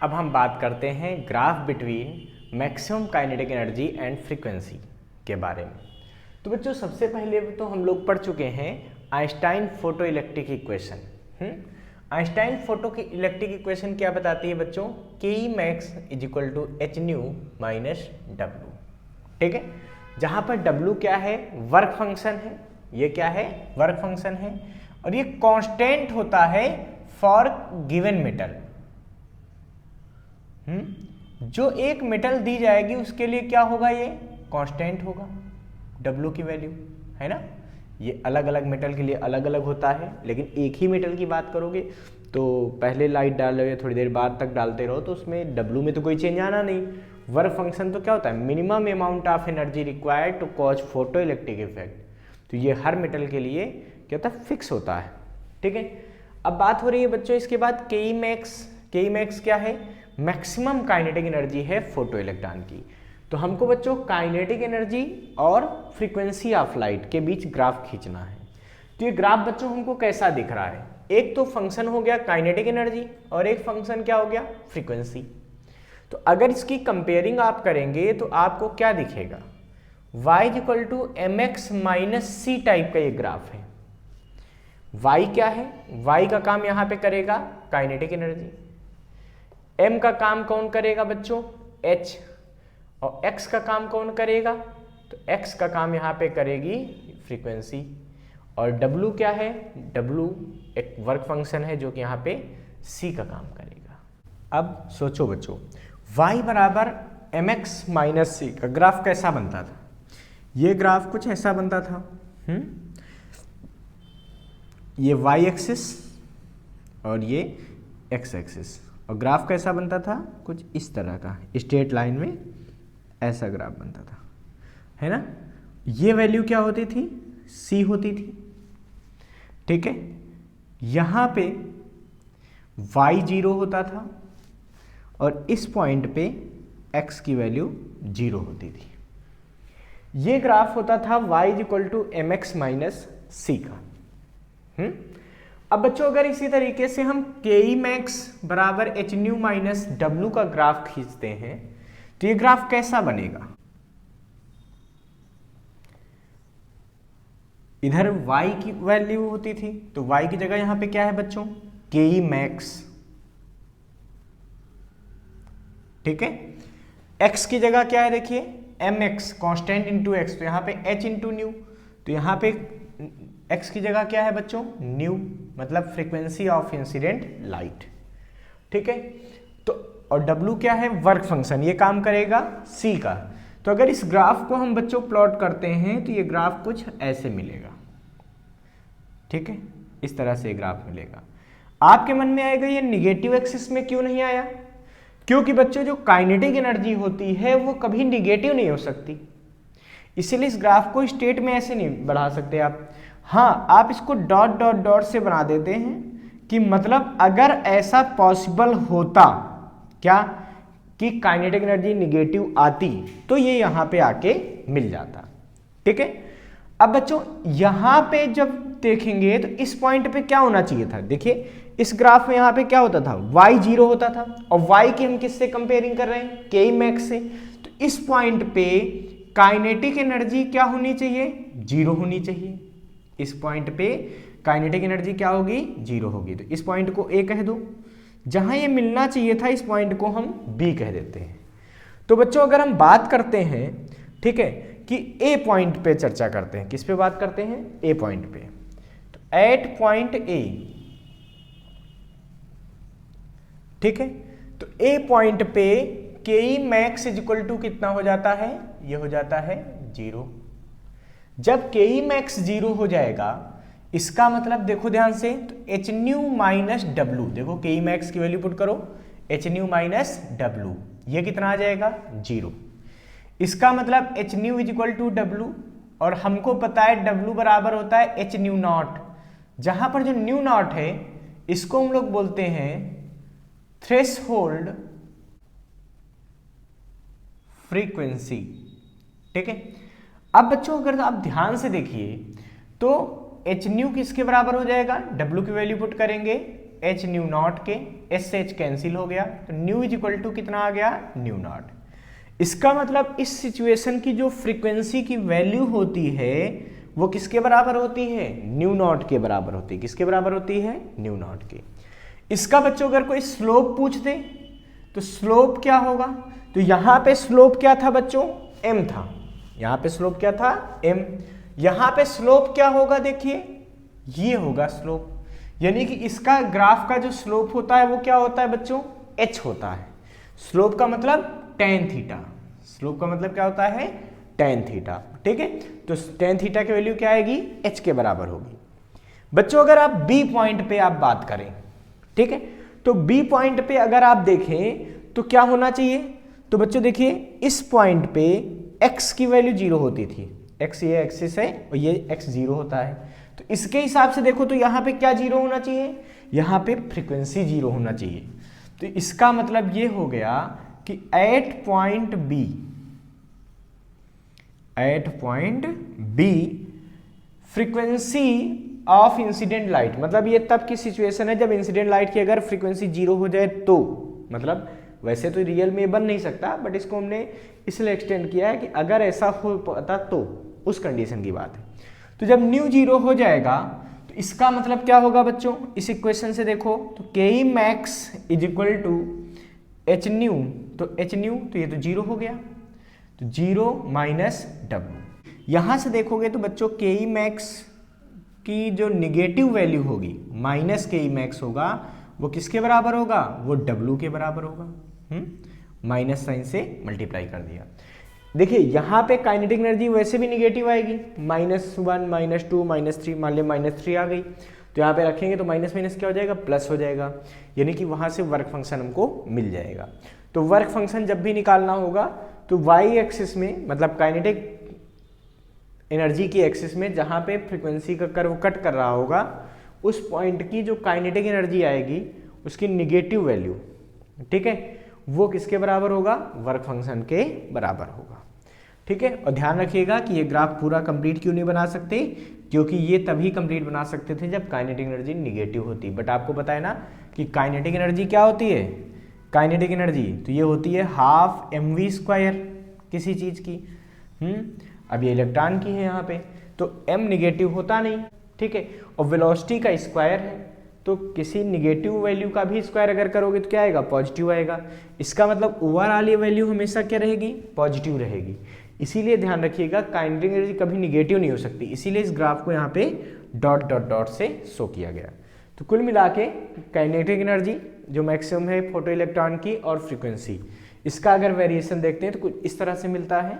अब हम बात करते हैं graph between maximum kinetic energy and frequency के बारे में। तो बच्चों सबसे पहले तो हम लोग पढ़ चुके हैं Einstein photo electric equation. Einstein photo electric equation क्या बताती है बच्चों? K E max is equal to H nu minus W. ठीक है, जहाँ पर डब्लू क्या है? वर्क फंक्शन है। ये क्या है? वर्क फंक्शन है। और ये कांस्टेंट होता है फॉर गिवन मेटल। जो एक मेटल दी जाएगी उसके लिए क्या होगा? ये कांस्टेंट होगा डब्लू की वैल्यू, है ना। ये अलग अलग मेटल के लिए अलग अलग होता है, लेकिन एक ही मेटल की बात करोगे तो पहले लाइट डाल रहे हो, थोड़ी देर बाद तक डालते रहो तो उसमें डब्लू में तो कोई चेंज आना नहीं। वर्क फंक्शन तो क्या होता है? Minimum amount of energy required to cause photoelectric effect. तो ये हर मेटल के लिए क्या होता है? फिक्स होता है। ठीक है, अब बात हो रही है बच्चों इसके बाद के ई मैक्स। के ई मैक्स क्या है? मैक्सिमम काइनेटिक एनर्जी है फोटो इलेक्ट्रॉन की। तो हमको बच्चों काइनेटिक एनर्जी और फ्रीक्वेंसी ऑफ लाइट के बीच ग्राफ खींचना है। तो ये ग्राफ बच्चों हमको कैसा दिख रहा है? एक तो फंक्शन हो गया काइनेटिक एनर्जी और एक फंक्शन क्या हो गया? फ्रीक्वेंसी। तो अगर इसकी कंपेयरिंग आप करेंगे तो आपको क्या दिखेगा? y is equal to M X minus C type का ये ग्राफ है। y क्या है? y का काम यहां पे करेगा काइनेटिक एनर्जी, m का काम कौन करेगा बच्चों? h। और x का काम कौन करेगा? तो x का काम यहां पे करेगी फ्रीक्वेंसी। और w क्या है? w एक वर्क फंक्शन है जो कि यहां पे c का काम करेगा। अब सोचो बच्चों, y बराबर एम एक्स माइनस सी का ग्राफ कैसा बनता था? ये ग्राफ कुछ ऐसा बनता था। ये y एक्सिस और ये x एक्सिस, और ग्राफ कैसा बनता था? कुछ इस तरह का, स्ट्रेट लाइन में ऐसा ग्राफ बनता था, है ना। ये वैल्यू क्या होती थी? c होती थी। ठीक है, यहाँ पे y 0 होता था और इस पॉइंट पे x की वैल्यू 0 होती थी। ये ग्राफ होता था y is equal to M X minus C का। अब बच्चों अगर इसी तरीके से हम के ई मैक्स बराबर एच न्यू माइनस डब्लू का ग्राफ खींचते हैं तो ये ग्राफ कैसा बनेगा? इधर y की वैल्यू होती थी तो y की जगह यहां पे क्या है बच्चों? K E max. ठीक है, x की जगह क्या है? देखिए M X constant into X, तो यहाँ पे h इंटू न्यू। तो यहाँ पे x की जगह क्या है बच्चों? न्यू, मतलब फ्रीक्वेंसी ऑफ इंसिडेंट लाइट। ठीक है, तो और w क्या है? वर्क फंक्शन, ये काम करेगा c का। तो अगर इस ग्राफ को हम बच्चों प्लॉट करते हैं तो ये ग्राफ कुछ ऐसे मिलेगा। ठीक है, इस तरह से ग्राफ मिलेगा। आपके मन में आएगा ये निगेटिव एक्सिस में क्यों नहीं आया? क्योंकि बच्चों जो काइनेटिक एनर्जी होती है वो कभी निगेटिव नहीं हो सकती, इसीलिए इस ग्राफ को स्टेट में ऐसे नहीं बढ़ा सकते आप। हाँ, आप इसको डॉट डॉट डॉट से बना देते हैं कि मतलब अगर ऐसा पॉसिबल होता क्या कि काइनेटिक एनर्जी निगेटिव आती तो ये यहाँ पे आके मिल जाता। ठीक है, अब बच्चों यहाँ पे जब देखेंगे तो इस पॉइंट पे क्या होना चाहिए था? देखिए इस ग्राफ में यहाँ पे क्या होता था? y 0 होता था और y की हम किससे कंपेयरिंग कर रहे हैं? के ई मैक्स से। तो इस पॉइंट पे काइनेटिक एनर्जी क्या होनी चाहिए? 0 होनी चाहिए। इस पॉइंट पे काइनेटिक एनर्जी क्या होगी? 0 होगी। तो इस पॉइंट को a कह दो, जहां ये मिलना चाहिए था इस पॉइंट को हम b कह देते हैं। तो बच्चों अगर हम बात करते हैं, ठीक है, कि a पॉइंट पे चर्चा करते हैं, किस पे बात करते हैं? a पॉइंट पे। तो एट पॉइंट a, ठीक है, तो a पॉइंट पे के E max is equal to कितना हो जाता है? ये हो जाता है 0। जब के ई मैक्स 0 हो जाएगा इसका मतलब देखो ध्यान से, तो एच न्यू माइनस डब्लू, देखो के ई मैक्स की वैल्यू पुट करो, एच न्यू माइनस डब्लू, ये कितना आ जाएगा? 0। इसका मतलब H nu is equal to W, और हमको पता है डब्लू बराबर होता है एच न्यू नॉट। जहां पर जो न्यू नॉट है इसको हम लोग बोलते हैं थ्रेशोल्ड फ्रीक्वेंसी। ठीक है, अब बच्चों अगर आप ध्यान से देखिए तो एच न्यू किसके बराबर हो जाएगा? डब्ल्यू की वैल्यू पुट करेंगे एच न्यू नॉट के, एच से एच कैंसिल हो गया, तो न्यू इज इक्वल टू कितना आ गया, न्यू नॉट। इसका मतलब इस सिचुएशन की जो फ्रीक्वेंसी की वैल्यू होती है वो किसके बराबर होती है, न्यू नॉट के बराबर होती है। किसके बराबर होती है, न्यू नॉट के। इसका बच्चों अगर कोई स्लोप पूछ दे तो स्लोप क्या होगा, तो यहां पे स्लोप क्या था बच्चों, m था। यहां पे स्लोप क्या था, m। यहां पे स्लोप क्या होगा, देखिए ये होगा स्लोप, यानी कि इसका ग्राफ का जो स्लोप होता है वो क्या होता है बच्चों, h होता है। स्लोप का मतलब tan थीटा, स्लोप का मतलब क्या होता है, tan थीटा। ठीक है, तो tan थीटा की वैल्यू क्या आएगी, h के बराबर होगी। बच्चों अगर आप b पॉइंट पे आप बात करें, ठीक है, तो b पॉइंट पे अगर आप देखें तो क्या होना चाहिए, तो बच्चों देखिए इस पॉइंट पे x की वैल्यू 0 होती थी, x ये एक्सिस है और ये x 0 होता है, तो इसके हिसाब से देखो तो यहाँ पे क्या 0 होना चाहिए, यहाँ पे फ्रीक्वेंसी 0 होना चाहिए। तो इसका मतलब ये हो गया कि at point B frequency of incident light, मतलब ये तब की सिचुएशन है जब इंसिडेंट लाइट की अगर फ्रीक्वेंसी 0 हो जाए तो, मतलब वैसे तो रियल में बन नहीं सकता बट इसको हमने इसलिए एक्सटेंड किया है कि अगर ऐसा हो पाता तो उस कंडीशन की बात है। तो जब न्यू 0 हो जाएगा तो इसका मतलब क्या होगा बच्चों, इस इक्वेशन से देखो तो K E max is equal to H nu, तो एच न्यू तो ये तो 0 हो गया, तो 0 माइनस डब्ल्यू। यहां से देखोगे तो बच्चों के ई मैक्स की जो निगेटिव वैल्यू होगी माइनस के ई मैक्स होगा, वो किसके बराबर होगा, वो डब्ल्यू के बराबर होगा। माइनस साइन से मल्टीप्लाई कर दिया। देखिए यहाँ पे काइनेटिक एनर्जी वैसे भी निगेटिव आएगी, -1 -2 -3, मान लिया -3 आ गई, तो यहाँ पे रखेंगे तो माइनस माइनस क्या हो जाएगा, प्लस हो जाएगा, यानी कि वहाँ से वर्क फंक्शन हमको मिल जाएगा। तो वर्क फंक्शन जब भी निकालना होगा तो वाई एक्सिस में, मतलब काइनेटिक एनर्जी की एक्सिस में जहाँ पे फ्रीक्वेंसी का कर्व कट कर रहा होगा, उस पॉइंट की जो काइनेटिक एनर्जी आएगी उसकी निगेटिव वैल्यू, ठीक है, वो किसके बराबर होगा, वर्क फंक्शन के बराबर होगा। ठीक है, और ध्यान रखिएगा कि ये ग्राफ पूरा कंप्लीट क्यों नहीं बना सकते, क्योंकि ये तभी कंप्लीट बना सकते थे जब काइनेटिक एनर्जी निगेटिव होती। बट आपको पता है ना कि काइनेटिक एनर्जी क्या होती है, काइनेटिक एनर्जी तो ये होती है हाफ mv² किसी चीज़ की। अब ये इलेक्ट्रॉन की है यहाँ पे, तो m निगेटिव होता नहीं, ठीक है, और वेलोसिटी का स्क्वायर है, तो किसी निगेटिव वैल्यू का भी स्क्वायर अगर करोगे तो क्या आएगा, पॉजिटिव आएगा। इसका मतलब ओवरऑल ये वैल्यू हमेशा क्या रहेगी, पॉजिटिव रहेगी। इसीलिए ध्यान रखिएगा काइनेटिक एनर्जी कभी निगेटिव नहीं हो सकती, इसीलिए इस ग्राफ को यहाँ पे डॉट डॉट डॉट से शो किया गया। तो कुल मिला के काइनेटिक एनर्जी जो मैक्सिमम है फोटो इलेक्ट्रॉन की और फ्रीक्वेंसी, इसका अगर वेरिएशन देखते हैं तो कुछ इस तरह से मिलता है।